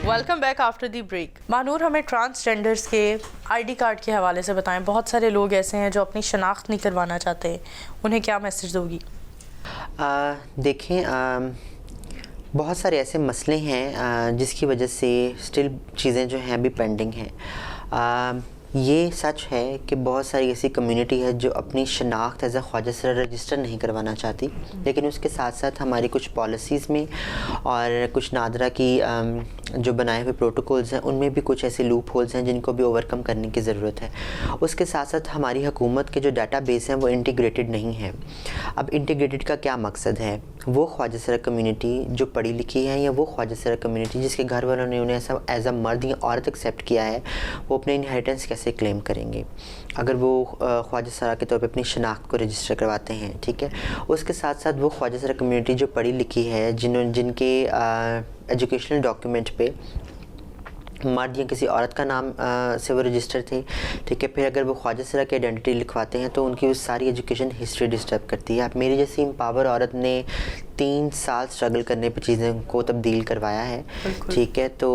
Welcome back after the break. Manur, हमें transgenders के ID card के हवाले से बताएं। बहुत सारे लोग ऐसे हैं जो अपनी शनाख्त नहीं करवाना चाहते, उन्हें क्या मैसेज दोगी? देखें, बहुत सारे ऐसे मसले हैं जिसकी वजह से स्टिल चीज़ें जो हैं अभी पेंडिंग हैं। ये सच है कि बहुत सारी ऐसी कम्युनिटी है जो अपनी शनाख्त एज़ अ ख्वाजा सरा रजिस्टर नहीं करवाना चाहती, लेकिन उसके साथ साथ हमारी कुछ पॉलिसीज़ में और कुछ नादरा की जो बनाए हुए प्रोटोकॉल्स हैं उनमें भी कुछ ऐसे लूप होल्स हैं जिनको भी ओवरकम करने की ज़रूरत है। उसके साथ साथ हमारी हुकूमत के जो डाटाबेस हैं वो इंटीग्रेटेड नहीं है। अब इंटीग्रेटेड का क्या मकसद है? वो ख्वाजा सरा कम्युनिटी जो पढ़ी लिखी है या वो ख्वाजा सरा कम्युनिटी जिसके घर वालों ने उन्हें ऐसा एज अ मर्द या औरत एक्सेप्ट किया है, वो अपने इनहेरिटेंस कैसे क्लेम करेंगे अगर वो ख्वाजा सरा के तौर पे अपनी शनाख्त को रजिस्टर करवाते हैं? ठीक है। उसके साथ साथ वो ख्वाजा सरा कम्युनिटी जो पढ़ी लिखी है, जिनके एजुकेशनल डॉक्यूमेंट पे मर्द या किसी औरत का नाम से वो रजिस्टर थे, ठीक है, फिर अगर वो ख्वाजा सरा की आइडेंटिटी लिखवाते हैं तो उनकी उस सारी एजुकेशन हिस्ट्री डिस्टर्ब करती है। अब मेरी जैसी एम्पावर औरत ने 3 साल स्ट्रगल करने पे चीज़ें को तब्दील करवाया है, ठीक है। तो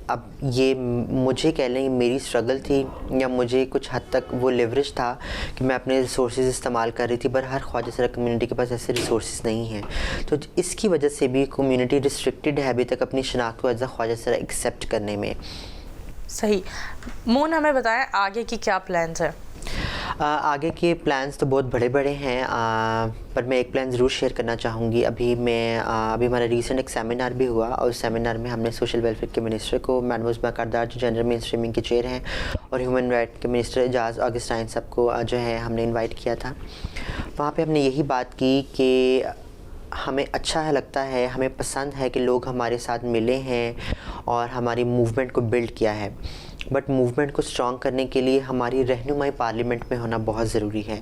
अब ये मुझे कह लें मेरी स्ट्रगल थी या मुझे कुछ हद तक वो लेवरेज था कि मैं अपने रिसोर्सेज इस्तेमाल कर रही थी, पर हर ख्वाजा सरा कम्युनिटी के पास ऐसे रिसोर्सेज नहीं हैं। तो इसकी वजह से भी कम्युनिटी रिस्ट्रिक्टेड है अभी तक अपनी शनाख्त को एज अ ख्वाजा सरा एक्सेप्ट करने में। सही। मून, हमें बताएं आगे की क्या प्लान्स है? आगे के प्लान्स तो बहुत बड़े बड़े हैं, पर मैं एक प्लान ज़रूर शेयर करना चाहूँगी। अभी हमारा रिसेंट एक सेमिनार भी हुआ और उस सेमिनार में हमने सोशल वेलफेयर के मिनिस्टर को, मैडम उस्मा कारदार जो जेंडर मेन स्ट्रीमिंग के चेयर हैं, और ह्यूमन राइट के मिनिस्टर एजाज ऑगस्टाइन सबको जो है हमने इन्वाइट किया था। वहाँ पर हमने यही बात की कि हमें अच्छा है, लगता है, हमें पसंद है कि लोग हमारे साथ मिले हैं और हमारी मूवमेंट को बिल्ड किया है, बट मूवमेंट को स्ट्रॉन्ग करने के लिए हमारी रहनुमाई पार्लियामेंट में होना बहुत ज़रूरी है।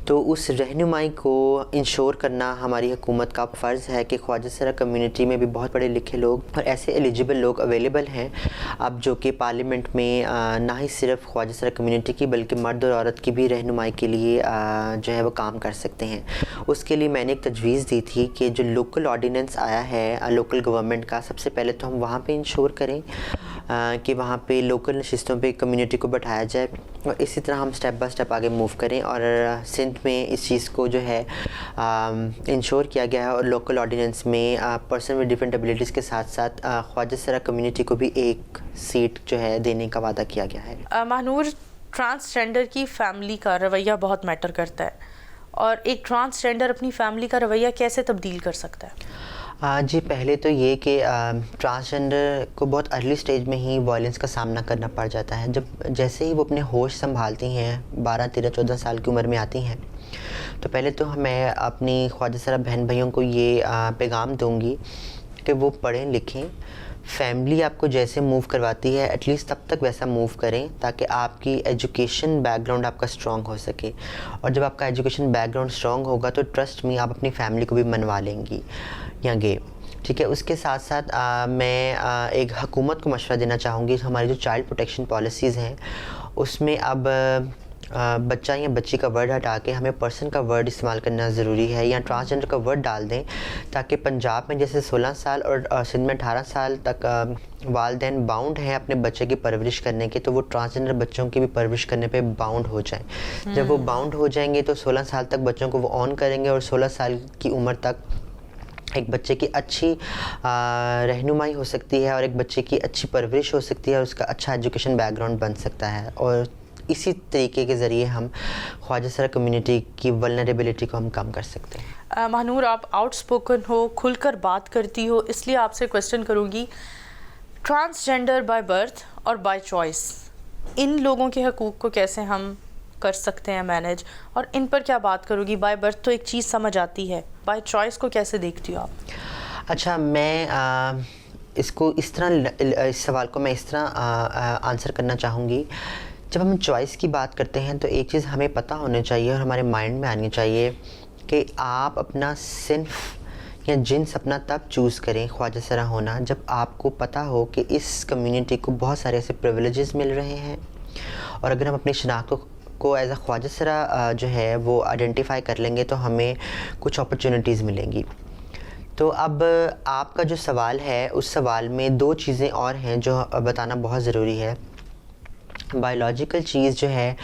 तो उस रहनुमाई को इंश्योर करना हमारी हुकूमत का फ़र्ज़ है कि ख्वाजा सरा कम्युनिटी में भी बहुत पढ़े लिखे लोग और ऐसे एलिजिबल लोग अवेलेबल हैं अब जो कि पार्लियामेंट में ना ही सिर्फ ख्वाजा सरा कम्युनिटी की बल्कि मर्द और औरत की भी रहनुमाई के लिए जो है वो काम कर सकते हैं। उसके लिए मैंने एक तजवीज़ दी थी कि जो लोकल ऑर्डिनेंस आया है लोकल गवर्नमेंट का, सबसे पहले तो हम वहाँ पर इंश्योर करें कि वहाँ पे लोकल नशिस्तों पे कम्युनिटी को बैठाया जाए और इसी तरह हम स्टेप बाय स्टेप आगे मूव करें। और सिंध में इस चीज़ को जो है इंश्योर किया गया है और लोकल ऑर्डिनेंस में पर्सन विद डिफरेंट एबिलिटीज़ के साथ साथ ख्वाजा सरा कम्युनिटी को भी एक सीट जो है देने का वादा किया गया है। मानूर, ट्रांसजेंडर की फैमिली का रवैया बहुत मैटर करता है, और एक ट्रांसजेंडर अपनी फैमिली का रवैया कैसे तब्दील कर सकता है? जी, पहले तो ये कि ट्रांसजेंडर को बहुत अर्ली स्टेज में ही वायलेंस का सामना करना पड़ जाता है। जैसे ही वो अपने होश संभालती हैं, 12, 13, 14 साल की उम्र में आती हैं, तो पहले तो मैं अपनी ख्वाजा सरा बहन भाइयों को ये पैगाम दूंगी कि वो पढ़ें लिखें। फैमिली आपको जैसे मूव करवाती है एटलीस्ट तब तक वैसा मूव करें ताकि आपकी एजुकेशन बैकग्राउंड आपका स्ट्रॉन्ग हो सके, और जब आपका एजुकेशन बैकग्राउंड स्ट्रॉन्ग होगा तो ट्रस्ट में आप अपनी फैमिली को भी मनवा लेंगी या गे, ठीक है। उसके साथ साथ मैं एक हुकूमत को मशवरा देना चाहूँगी। हमारी जो चाइल्ड प्रोटेक्शन पॉलिसीज़ हैं उसमें अब बच्चा या बच्ची का वर्ड हटा के हमें पर्सन का वर्ड इस्तेमाल करना ज़रूरी है, या ट्रांसजेंडर का वर्ड डाल दें, ताकि पंजाब में जैसे 16 साल और सिंध में 18 साल तक वालिदैन बाउंड हैं अपने बच्चे की परवरिश करने के, तो वो ट्रांसजेंडर बच्चों की भी परवरिश करने पे बाउंड हो जाएं। जब वो बाउंड हो जाएंगे तो 16 साल तक बच्चों को वो ऑन करेंगे और 16 साल की उम्र तक एक बच्चे की अच्छी रहनुमाई हो सकती है और एक बच्चे की अच्छी परवरिश हो सकती है और उसका अच्छा एजुकेशन बैकग्राउंड बन सकता है। और इसी तरीके के ज़रिए हम ख्वाजा सरा कम्युनिटी की वल्नरेबिलिटी को हम कम कर सकते हैं। महानूर, आप आउटस्पोकन हो, खुलकर बात करती हो, इसलिए आपसे क्वेश्चन करूँगी, ट्रांसजेंडर बाय बर्थ और बाय चॉइस, इन लोगों के हकूक़ को कैसे हम कर सकते हैं मैनेज, और इन पर क्या बात करोगी? बाय बर्थ तो एक चीज़ समझ आती है, बाय चॉइस को कैसे देखती हो आप? अच्छा, मैं इसको इस तरह, इस सवाल को मैं इस तरह आंसर करना चाहूँगी। जब हम चॉइस की बात करते हैं तो एक चीज़ हमें पता होनी चाहिए और हमारे माइंड में आनी चाहिए कि आप अपना सिन्फ या जिन्स अपना तब चूज़ करें ख्वाजा सरा होना जब आपको पता हो कि इस कम्युनिटी को बहुत सारे ऐसे प्रिविलेजेस मिल रहे हैं, और अगर हम अपनी शनाख्त को एज अ ख्वाजा सरा जो है वो आइडेंटिफाई कर लेंगे तो हमें कुछ अपॉर्चुनिटीज़ मिलेंगी। तो अब आपका जो सवाल है उस सवाल में दो चीज़ें और हैं जो बताना बहुत ज़रूरी है। बायोलॉजिकल चीज़ जो है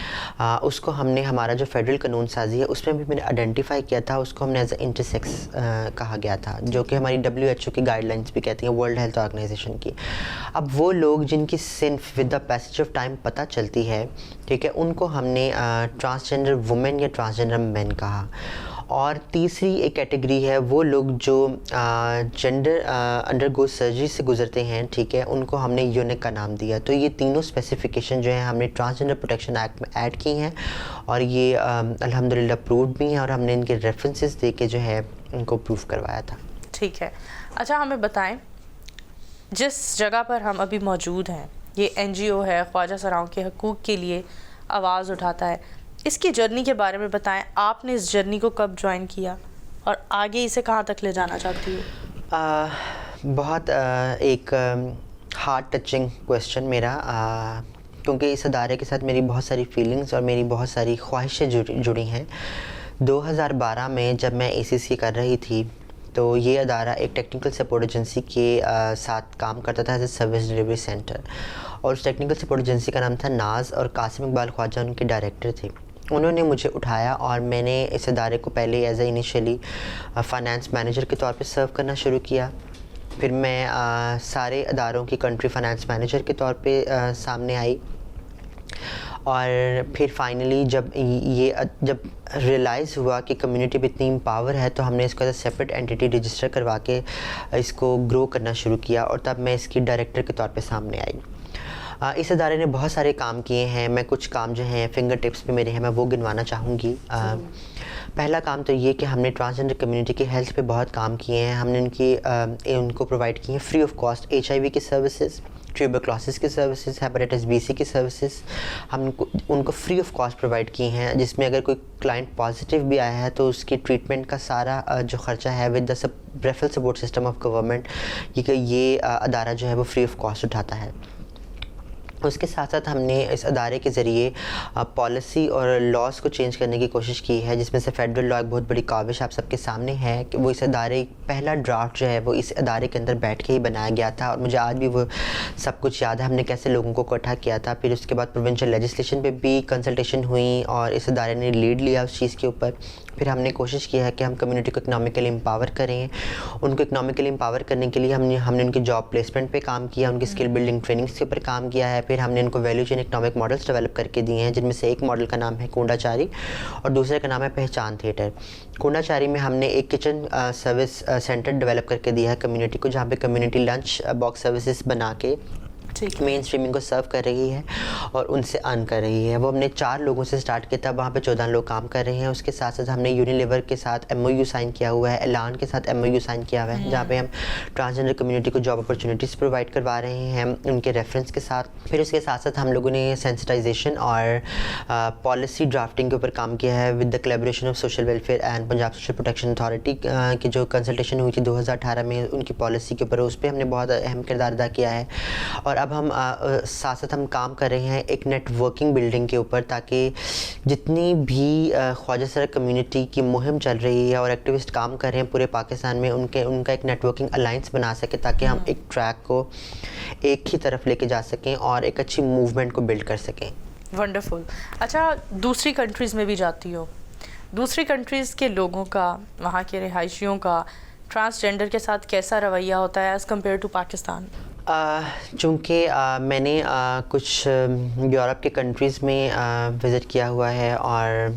उसको हमने हमारा जो फेडरल कानून साजी है उसमें भी मैंने आइडेंटिफाई किया था, उसको हमने एज ए इंटरसेक्स कहा गया था, जो कि हमारी WHO की गाइडलाइंस भी कहती हैं, वर्ल्ड हेल्थ ऑर्गेनाइजेशन की। अब वो लोग जिनकी सिन्फ with the passage of time पता चलती है, ठीक है, उनको हमने ट्रांसजेंडर वुमेन या ट्रांसजेंडर मैन कहा। और तीसरी एक कैटेगरी है वो लोग जो जेंडर अंडरगो सर्जरी से गुजरते हैं, ठीक है, उनको हमने यूनिक का नाम दिया। तो ये तीनों स्पेसिफिकेशन जो है हमने ट्रांसजेंडर प्रोटेक्शन एक्ट में ऐड की हैं और ये अल्हम्दुलिल्लाह अप्रूव्ड भी हैं और हमने इनके रेफरेंसेस दे के जो है इनको प्रूव करवाया था। ठीक है, अच्छा हमें बताएं, जिस जगह पर हम अभी मौजूद हैं ये NGO है, ख्वाजा सराओं के हकूक़ के लिए आवाज़ उठाता है, इसकी जर्नी के बारे में बताएं। आपने इस जर्नी को कब ज्वाइन किया और आगे इसे कहाँ तक ले जाना चाहती हो? बहुत एक हार्ट टचिंग क्वेश्चन मेरा, क्योंकि इस अदारे के साथ मेरी बहुत सारी फीलिंग्स और मेरी बहुत सारी ख्वाहिशें जुड़ी हैं। 2012 में जब मैं ACC कर रही थी तो ये अदारा एक टेक्निकल सपोर्ट एजेंसी के साथ काम करता था as a service delivery centre, और उस टेक्निकल सपोर्ट एजेंसी का नाम था नाज और कासिम इकबाल ख्वाजा उनके डायरेक्टर थे। उन्होंने मुझे उठाया और मैंने इस अदारे को पहले as a initially finance manager के तौर पे सर्व करना शुरू किया। फिर मैं सारे अदारों की कंट्री फाइनेंस मैनेजर के तौर पे सामने आई, और फिर फाइनली जब रियलाइज़ हुआ कि कम्युनिटी में इतनी पावर है तो हमने इसको as a separate entity register करवा के इसको ग्रो करना शुरू किया, और तब मैं इसकी डायरेक्टर के तौर पे सामने आई। इस अदारे ने बहुत सारे काम किए हैं, मैं कुछ काम जो हैं फिंगर टिप्स पे मेरे हैं मैं वो गिनवाना चाहूँगी। पहला काम तो ये कि हमने ट्रांसजेंडर कम्युनिटी की हेल्थ पे बहुत काम किए हैं। हमने उनको प्रोवाइड किए हैं फ्री ऑफ कॉस्ट HIV की सर्विसेज, ट्यूबरक्लोसिस की सर्विसेज, हेपेटाइटिस BC की सर्विसेज हम उनको फ्री ऑफ कॉस्ट प्रोवाइड की हैं, जिसमें अगर कोई क्लाइंट पॉजिटिव भी आया है तो उसकी ट्रीटमेंट का सारा जो ख़र्चा है with the referral support system of government ये अदारा जो है वो फ्री ऑफ कॉस्ट उठाता है। उसके साथ साथ हमने इस अदारे के ज़रिए पॉलिसी और लॉज को चेंज करने की कोशिश की है, जिसमें से फेडरल लॉ एक बहुत बड़ी काविश आप सबके सामने है कि वो इस अदारे पहला ड्राफ्ट जो है वो इस अदारे के अंदर बैठ के ही बनाया गया था, और मुझे आज भी वो सब कुछ याद है। हमने कैसे लोगों को इकट्ठा किया था, फिर उसके बाद प्रोविंशियल लेजिस्लेशन पे भी कंसल्टेशन हुई और इस अदारे ने लीड लिया उस चीज़ के ऊपर। फिर हमने कोशिश की है कि हम कम्युनिटी को इकनॉमिकली एम्पावर करें। उनको इकनॉमिकली एम्पावर करने के लिए हमने उनकी जॉब प्लेसमेंट पे काम किया, उनकी स्किल बिल्डिंग ट्रेनिंग्स के ऊपर काम किया है। फिर हमने इनको value chain economic models develop करके दिए हैं, जिनमें से एक मॉडल का नाम है कूंडाचारी और दूसरे का नाम है पहचान थिएटर। कूंडाचारी में हमने एक किचन सर्विस सेंटर डेवलप करके दिया है कम्युनिटी को, जहाँ पे कम्युनिटी लंच बॉक्स सर्विसेज बना के मेन स्ट्रीमिंग को सर्व कर रही है और उनसे अर्न कर रही है। वो हमने 4 लोगों से स्टार्ट किया था, वहाँ पे 14 लोग काम कर रहे हैं। उसके साथ साथ हमने यूनिलीवर के साथ MOU साइन किया हुआ है, एलान के साथ MOU साइन किया हुआ है, जहाँ पे हम ट्रांसजेंडर कम्युनिटी को जॉब अपॉर्चुनिटीज़ प्रोवाइड करवा रहे हैं उनके रेफरेंस के साथ। फिर उसके साथ साथ हम लोगों ने सेंसिटाइजेशन और पॉलिसी ड्राफ्टिंग के ऊपर काम किया है with the collaboration of social welfare and Punjab social protection authority की जो कंसल्टेशन हुई थी 2018 में उनकी पॉलिसी के ऊपर, उस पर हमने बहुत अहम किरदार अदा किया है। और अब हम साथ साथ हम काम कर रहे हैं एक नेटवर्किंग बिल्डिंग के ऊपर, ताकि जितनी भी ख्वाजा सरा कम्युनिटी की मुहिम चल रही है और एक्टिविस्ट काम कर रहे हैं पूरे पाकिस्तान में, उनका एक नेटवर्किंग अलाइंस बना सके, ताकि हम एक ट्रैक को एक ही तरफ लेके जा सकें और एक अच्छी मूवमेंट को बिल्ड कर सकें। वंडरफुल। अच्छा, दूसरी कंट्रीज़ में भी जाती हो, दूसरी कंट्रीज़ के लोगों का, वहाँ के रिहायशियों का ट्रांसजेंडर के साथ कैसा रवैया होता है एज़ कम्पेयर टू पाकिस्तान? चूँकि मैंने कुछ यूरोप के कंट्रीज़ में विज़िट किया हुआ है और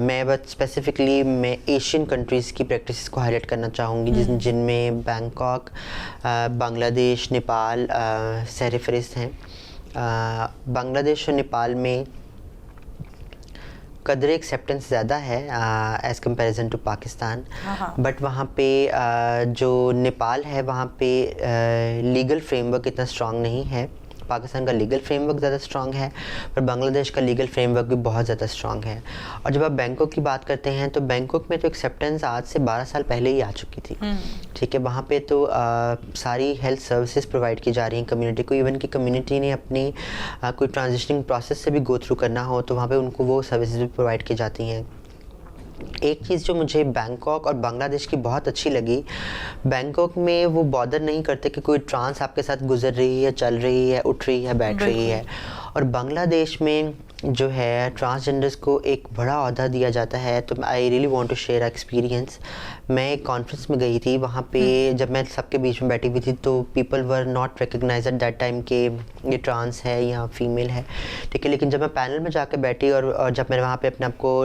मैं बस स्पेसिफ़िकली मैं एशियन कंट्रीज़ की प्रैक्टिस को हाईलाइट करना चाहूँगी, जिनमें बैंकॉक, बांग्लादेश, नेपाल सरफ़हरिस्त हैं। बांग्लादेश और नेपाल में कदर एक्सेप्टेंस ज़्यादा है as comparison to Pakistan, but वहाँ पे जो नेपाल है वहाँ पे लीगल फ्रेमवर्क इतना स्ट्रॉन्ग नहीं है। पाकिस्तान का लीगल फ्रेमवर्क ज़्यादा स्ट्रॉन्ग है, पर बांग्लादेश का लीगल फ्रेमवर्क भी बहुत ज़्यादा स्ट्रॉन्ग है। और जब आप बैंकॉक की बात करते हैं तो बैंकॉक में तो एक्सेप्टेंस आज से 12 साल पहले ही आ चुकी थी, ठीक है। वहाँ पे तो सारी हेल्थ सर्विसेज प्रोवाइड की जा रही हैं कम्युनिटी को। इवन कि कम्युनिटी ने अपनी कोई ट्रांजिशनिंग प्रोसेस से भी गो थ्रू करना हो तो वहाँ पर उनको वो सर्विसेज भी प्रोवाइड की जाती हैं। एक चीज़ जो मुझे बैंकॉक और बांग्लादेश की बहुत अच्छी लगी, बैंकॉक में वो बॉदर नहीं करते कि कोई ट्रांस आपके साथ गुजर रही है, चल रही है, उठ रही है, बैठ रही है। और बांग्लादेश में जो है ट्रांसजेंडर्स को एक बड़ा ओहदा दिया जाता है। तो I really want to share experience. मैं एक कॉन्फ्रेंस में गई थी, वहाँ पे जब मैं सबके बीच में बैठी हुई थी तो people were not recognise at that time कि ये ट्रांस है या फीमेल है, ठीक है। लेकिन जब मैं पैनल में जाकर बैठी और जब मैंने वहाँ पे अपने आप को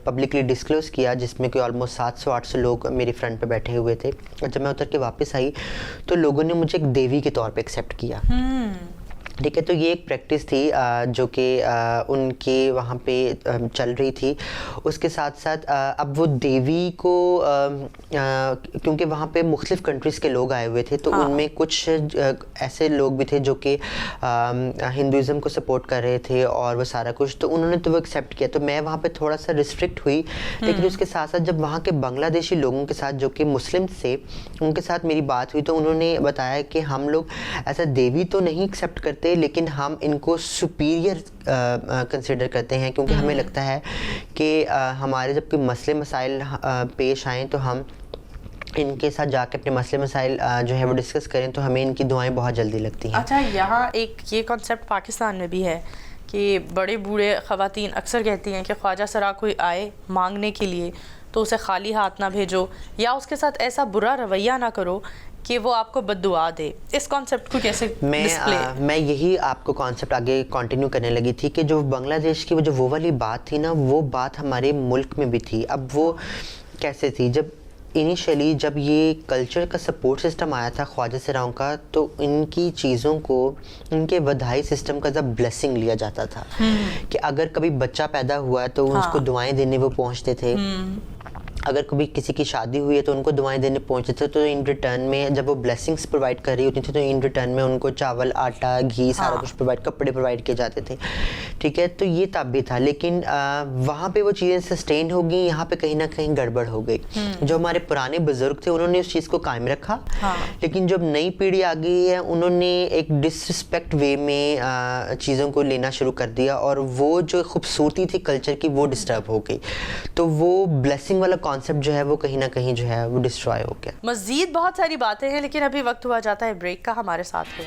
पब्लिकली डिस्क्लोज़ किया, जिसमें कि ऑलमोस्ट 700-800 लोग मेरी फ्रंट पे बैठे हुए थे, और जब मैं उतर के वापस आई तो लोगों ने मुझे एक देवी के तौर पे एक्सेप्ट किया, ठीक है। तो ये एक प्रैक्टिस थी जो कि उनके वहाँ पे चल रही थी। उसके साथ साथ अब वो देवी को क्योंकि वहाँ पे मुख्तलिफ़ कंट्रीज़ के लोग आए हुए थे, तो उनमें कुछ ऐसे लोग भी थे जो कि हिंदुज़म को सपोर्ट कर रहे थे और वो सारा कुछ, तो उन्होंने तो वो एक्सेप्ट किया। तो मैं वहाँ पे थोड़ा सा रिस्ट्रिक्ट हुई, लेकिन उसके साथ साथ जब वहाँ के बांग्लादेशी लोगों के साथ जो कि मुस्लिम थे, उनके साथ मेरी बात हुई तो उन्होंने बताया कि हम लोग ऐसा देवी तो नहीं एक्सेप्ट करते, लेकिन हम इनको सुपीरियर कंसिडर करते हैं, क्योंकि हमें लगता है कि हमारे जब कोई मसले मसाइल पेश आएँ तो हम इनके साथ जाके अपने मसले मसाइल जो है वो डिस्कस करें, तो हमें इनकी दुआएं बहुत जल्दी लगती हैं। अच्छा, यहाँ एक ये कॉन्सेप्ट पाकिस्तान में भी है कि बड़े बूढ़े ख़वातीन अक्सर कहती हैं कि ख्वाजा सरा कोई आए मांगने के लिए तो उसे खाली हाथ ना भेजो, या उसके साथ ऐसा बुरा रवैया ना करो कि वो आपको बद्दुआ दे। इस कॉन्सेप्ट को कैसे मैं यही आपको कॉन्सेप्ट आगे कंटिन्यू करने लगी थी कि जो बांग्लादेश की वो वाली बात थी ना, वो बात हमारे मुल्क में भी थी। अब वो कैसे थी, जब इनिशियली जब ये कल्चर का सपोर्ट सिस्टम आया था ख्वाजा सराओं का, तो इनकी चीज़ों को इनके बधाई सिस्टम का जब ब्लेसिंग लिया जाता था कि अगर कभी बच्चा पैदा हुआ तो उसको दुआएं देने वो पहुंचते थे, अगर कभी किसी की शादी हुई है तो उनको दुआएं देने पहुंचते थे। तो इन रिटर्न में जब वो ब्लेसिंग्स प्रोवाइड कर रही होती थी तो इन रिटर्न में उनको चावल, आटा, घी सारा कुछ प्रोवाइड, कपड़े प्रोवाइड किए जाते थे, ठीक है। तो ये तब भी था, लेकिन वहाँ पे वो चीज़ें सस्टेन हो गई, यहाँ पे कहीं ना कहीं गड़बड़ हो गई। जो हमारे पुराने बुजुर्ग थे उन्होंने उस चीज़ को कायम रखा, लेकिन जब नई पीढ़ी आ गई है उन्होंने एक डिसरिस्पेक्ट वे में चीज़ों को लेना शुरू कर दिया, और वो जो खूबसूरती थी कल्चर की वो डिस्टर्ब हो गई। तो वो ब्लेसिंग वाला कॉन्सेप्ट जो है वो कहीं ना कहीं जो है वो डिस्ट्रॉय हो गया। मज़ीद बहुत सारी बातें हैं, लेकिन अभी वक्त हुआ जाता है ब्रेक का। हमारे साथ है